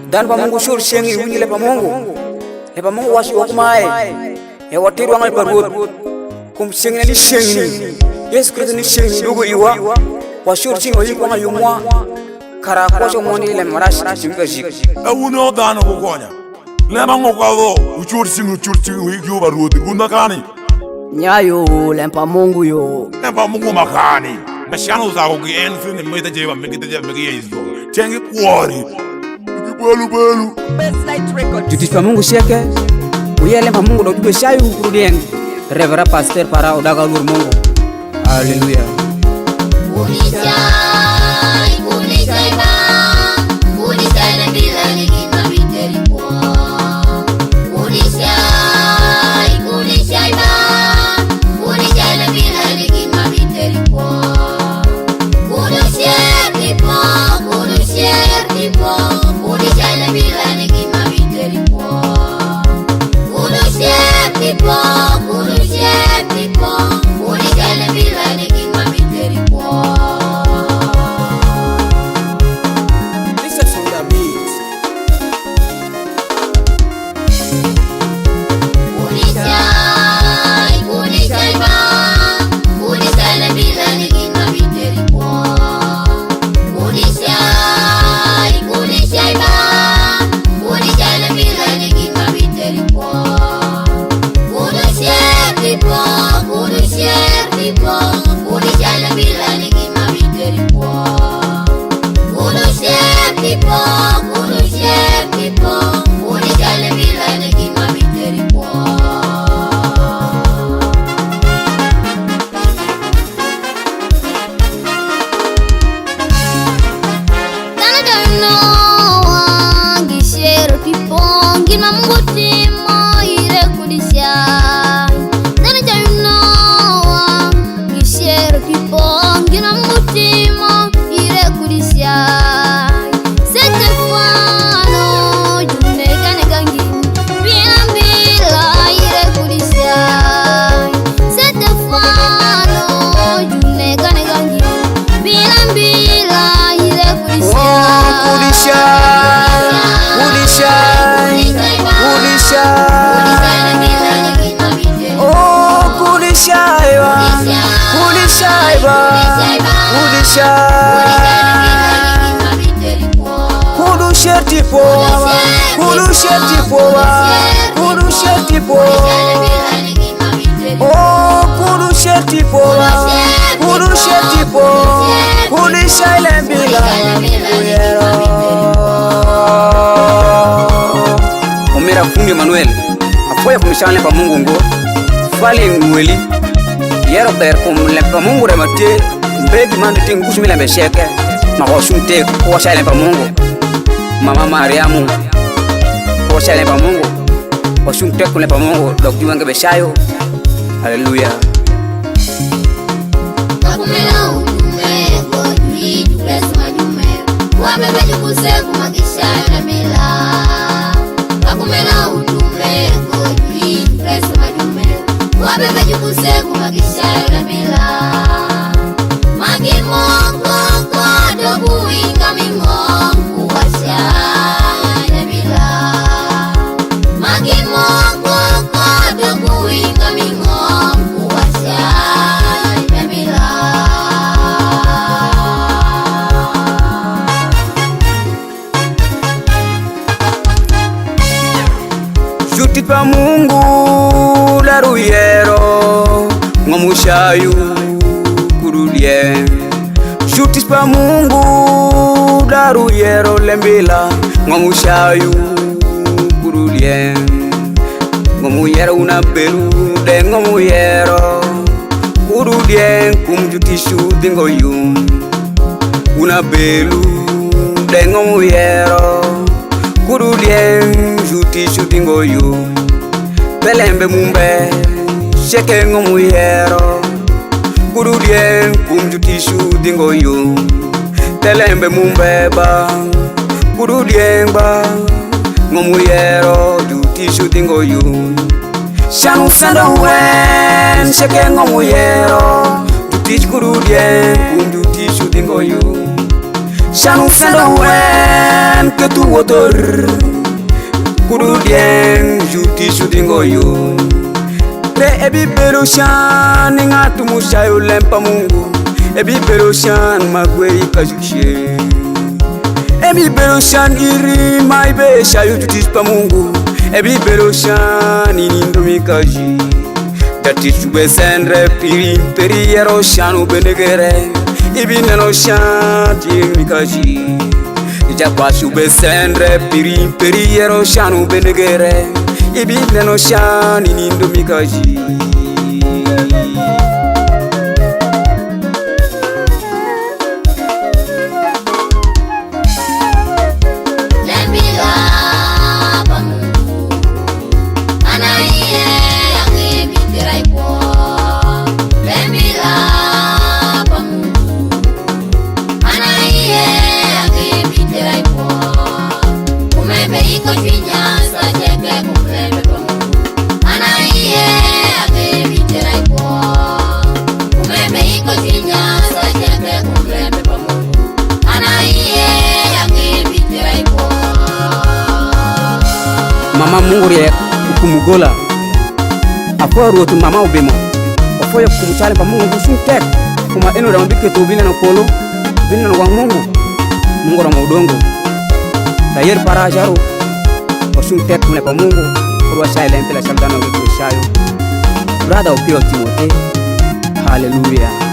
Dan pamungu sur siangi wingi le pamungu wasi wakumai ya watiru angai parut kum siangi ni siangi Yesu Kristo ni siangi dugu iwa wasur singo yi kwanga yumwa kara kwaso moni le maras simka zik awuno dana ko konya le mango kwado uchur singo wi yo barut gunda kani nyayo lempa mungu yo lempa mungu makani mashano za ko gen fin meta jeba mekita jeba mekiyezo tengi kwori belu jutis pamungu siake uyele pamungu do dube sayu kurudien revera pastor para odaga lur mungu haleluya Umira fundi Manuel apoya kumishane pa Mungu ngo fali ngweli yero ter kum le pa Mungu remate mbegi mande tingush mila besheke magoshunte ko shale pa Mungu mama Mariamu ko shale pa Mungu oshunte ko le pa Mungu dokti wange beshayo haleluya wabebe jukuseku makishayo na mila wakumena utume kujui preso majume wabebe jukuseku makishayo na mila magimongo kodo kuinga mimongu washayo na mila magimongo kodo kuinga mimongu washayo na mila Juti pa Mungu laruyero ngomushayu kurudie Juti pa Mungu laruyero lembila ngomushayu kurudie ngomuyero una belu de ngomuyero kurudie kumjutishu dingoyu una belu de ngomuyero kurudien juti shootingo yu belembe mumbe sheke ngomuyero kurudien kumjuti shootingo yu belembe mumbe ba kurudien ba ngomuyero juti shootingo yu shanu sando wen sheke ngomuyero juti kurudien kumjuti shootingo yu Shanu fendo wen ke tu wotor kudu dieng juti shudingo yo Re ebi pero shan ngatu mushayo lempa Mungu ebi pero shan magwei kajushe ebi pero shan iri mai be shayo juti pa Mungu ebi pero shan indomi kaji dati chube senre peri yero shanu benegere ibi neno shan ti mikaji Jakwa shube senre peri yero shanu benegere ibi neno shan indomi kaji Mama Mungu ya kumugola apo rotu mama ubemo apo ya kumchale pa Mungu suntek kuma eno da mbike to bina na polo bina na wang Mungu ra udongo tayer para jaro o suntek mle pa Mungu kwa silent la shamdana ngi shayo brother upio Timote hallelujah